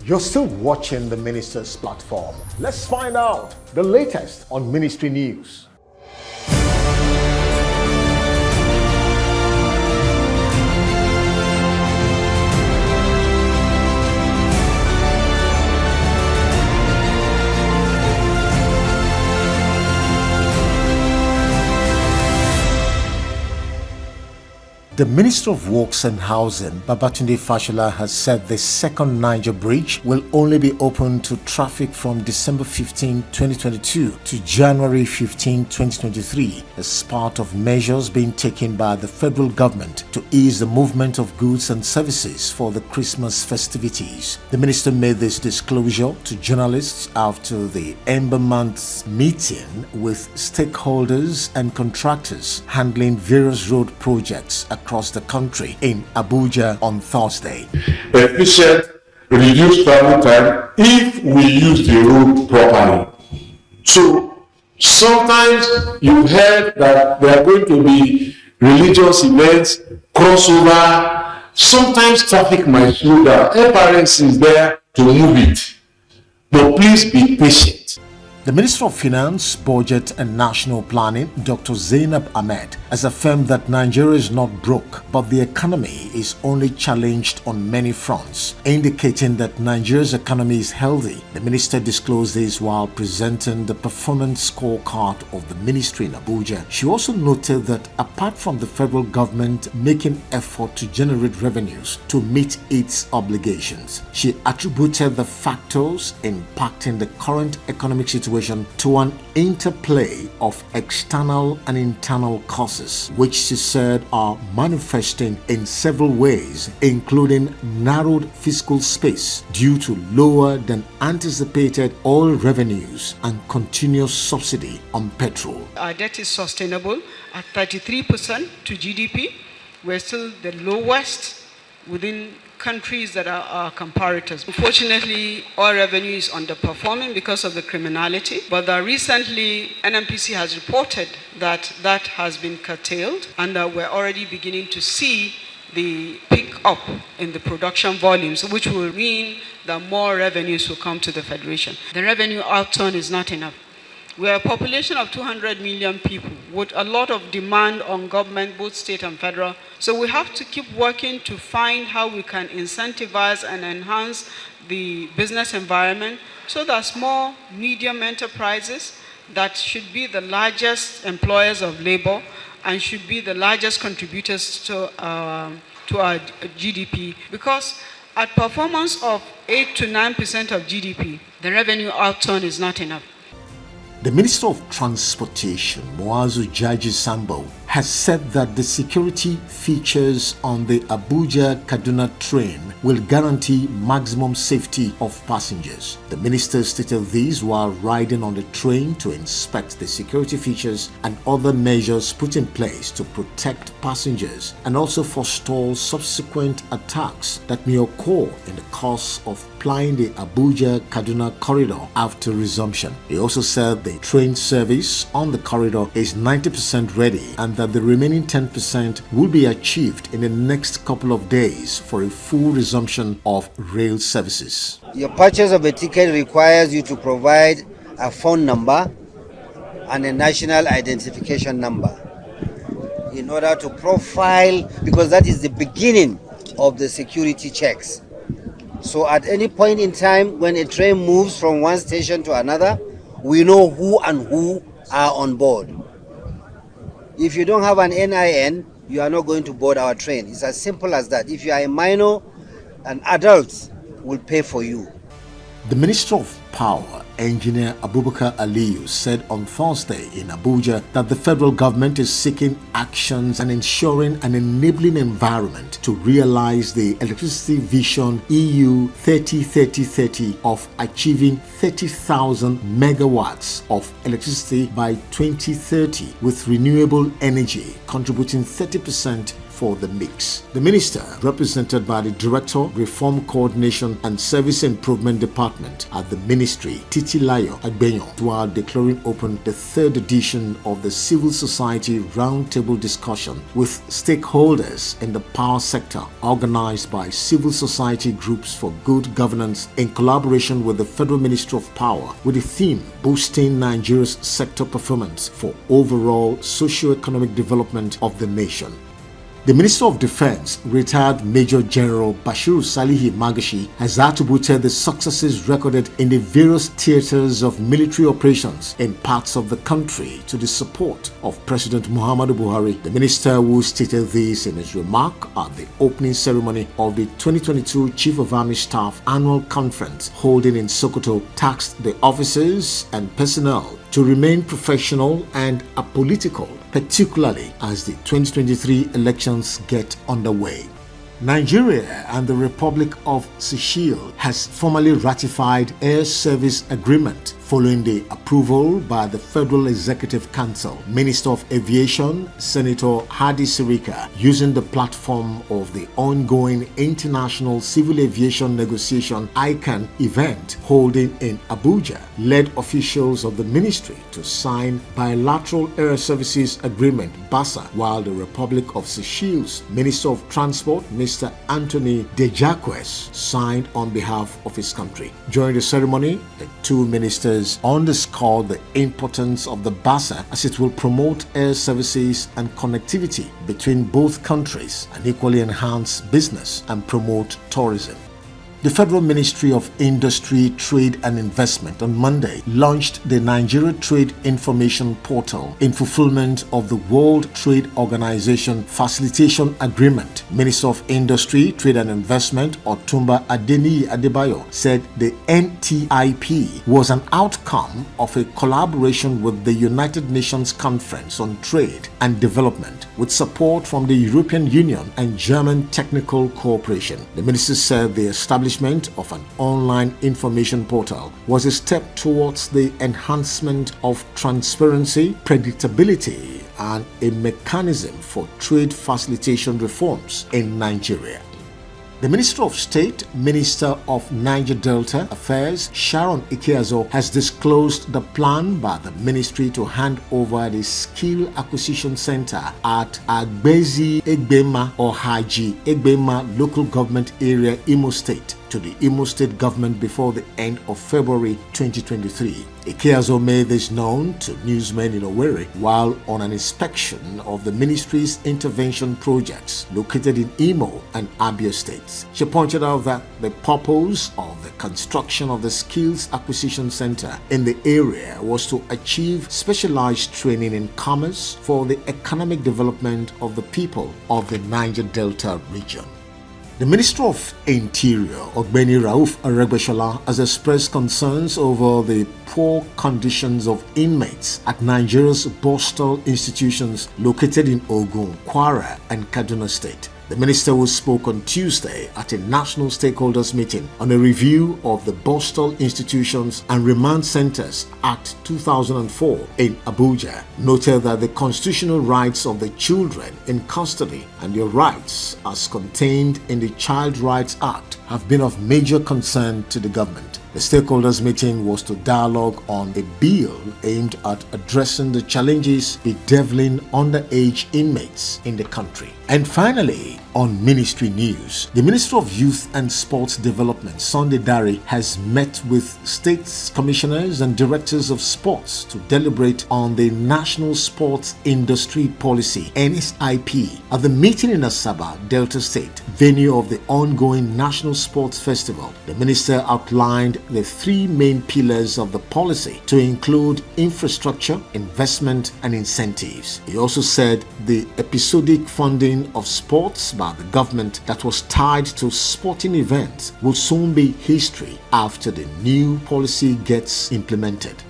You're still watching the Ministers platform. Let's find out the latest on Ministry News. The Minister of Works and Housing, Babatunde Fashola, has said the second Niger Bridge will only be open to traffic from December 15, 2022 to January 15, 2023 as part of measures being taken by the federal government to ease the movement of goods and services for the Christmas festivities. The minister made this disclosure to journalists after the Ember Month's meeting with stakeholders and contractors handling various road projects across the country in Abuja on Thursday. Efficient, reduced travel time if we use the road properly. So sometimes you've heard that there are going to be religious events, crossover. Sometimes traffic might slow down. FRS is there to move it. But please be patient. The Minister of Finance, Budget and National Planning, Dr. Zainab Ahmed, has affirmed that Nigeria is not broke, but the economy is only challenged on many fronts, indicating that Nigeria's economy is healthy. The minister disclosed this while presenting the performance scorecard of the ministry in Abuja. She also noted that apart from the federal government making effort to generate revenues to meet its obligations, she attributed the factors impacting the current economic situation to an interplay of external and internal causes, which she said are manifesting in several ways, including narrowed fiscal space due to lower than anticipated oil revenues and continuous subsidy on petrol. Our debt is sustainable at 33% to GDP. We're still the lowest within countries that are our comparators. Unfortunately, oil revenue is underperforming because of the criminality, but recently NNPC has reported that that has been curtailed and we're already beginning to see the pick up in the production volumes, which will mean that more revenues will come to the Federation. The revenue outturn is not enough. We are a population of 200 million people with a lot of demand on government, both state and federal. So we have to keep working to find how we can incentivize and enhance the business environment so that small, medium enterprises that should be the largest employers of labor and should be the largest contributors to our GDP. Because at performance of 8 to 9% of GDP, the revenue outturn is not enough. The Minister of Transportation, Muazu Jaji Sambo, has said that the security features on the Abuja-Kaduna train will guarantee maximum safety of passengers. The minister stated this while riding on the train to inspect the security features and other measures put in place to protect passengers and also forestall subsequent attacks that may occur in the course of plying the Abuja-Kaduna corridor after resumption. He also said the train service on the corridor is 90% ready and that the remaining 10% will be achieved in the next couple of days for a full resumption of rail services. Your purchase of a ticket requires you to provide a phone number and a national identification number in order to profile, because that is the beginning of the security checks. So at any point in time when a train moves from one station to another, we know who and who are on board. If you don't have an NIN, you are not going to board our train. It's as simple as that. If you are a minor, an adult will pay for you. The Minister of Power, Engineer Abubakar Aliyu, said on Thursday in Abuja that the federal government is seeking actions and ensuring an enabling environment to realize the Electricity Vision EU 30-30-30 of achieving 30,000 megawatts of electricity by 2030 with renewable energy contributing 30% for the mix. The minister, represented by the Director, Reform Coordination and Service Improvement Department at the Ministry, Titilayo Agbenyo, while declaring open the third edition of the Civil Society Roundtable discussion with stakeholders in the power sector, organized by civil society groups for good governance in collaboration with the Federal Ministry of Power, with the theme Boosting Nigeria's Sector Performance for Overall Socio-Economic Development of the Nation. The Minister of Defense, retired Major General Bashiru Salihi Magashi, has attributed the successes recorded in the various theaters of military operations in parts of the country to the support of President Muhammadu Buhari. The minister, who stated this in his remark at the opening ceremony of the 2022 Chief of Army Staff Annual Conference holding in Sokoto, tasked the officers and personnel to remain professional and apolitical, particularly as the 2023 elections get underway. Nigeria and the Republic of Seychelles has formally ratified Air Service Agreement following the approval by the Federal Executive Council. Minister of Aviation, Senator Hadi Sirika, using the platform of the ongoing International Civil Aviation Negotiation ICANN event holding in Abuja, led officials of the ministry to sign bilateral air services agreement BASA, while the Republic of Seychelles Minister of Transport, Mr. Anthony Dejaquez, signed on behalf of his country. During the ceremony, the two ministers underscored the importance of the BASA as it will promote air services and connectivity between both countries and equally enhance business and promote tourism. The Federal Ministry of Industry, Trade and Investment on Monday launched the Nigeria Trade Information Portal in fulfillment of the World Trade Organization Facilitation Agreement. Minister of Industry, Trade and Investment Otumba Adeniyi Adebayo said the NTIP was an outcome of a collaboration with the United Nations Conference on Trade and Development with support from the European Union and German Technical Cooperation. The minister said the establishment of an online information portal was a step towards the enhancement of transparency, predictability, and a mechanism for trade facilitation reforms in Nigeria. The Minister of State, Minister of Niger Delta Affairs, Sharon Ikeazo, has disclosed the plan by the ministry to hand over the Skill Acquisition Center at Agbezi Egbema or Haji Egbema Local Government Area, Imo State, to the Imo State government before the end of February 2023. Ikeazo made this known to newsmen in Owerri while on an inspection of the ministry's intervention projects located in Imo and Abia states. She pointed out that the purpose of the construction of the Skills Acquisition Center in the area was to achieve specialized training in commerce for the economic development of the people of the Niger Delta region. The Minister of Interior, Ogbeni Rauf Aregbesola, has expressed concerns over the poor conditions of inmates at Nigeria's postal institutions located in Ogun, Kwara, and Kaduna State. The minister, who spoke on Tuesday at a national stakeholders meeting on a review of the Postal Institutions and Remand Centers Act 2004 in Abuja, noted that the constitutional rights of the children in custody and their rights as contained in the Child Rights Act have been of major concern to the government. The stakeholders meeting was to dialogue on a bill aimed at addressing the challenges bedeviling underage inmates in the country. And finally, on ministry news, the Minister of Youth and Sports Development, Sunday Dare, has met with states commissioners and directors of sports to deliberate on the National Sports Industry Policy (NSIP) at the meeting in Asaba, Delta State, venue of the ongoing National Sports Festival. The minister outlined the three main pillars of the policy to include infrastructure, investment, and incentives. He also said the episodic funding of sports by the government that was tied to sporting events will soon be history after the new policy gets implemented.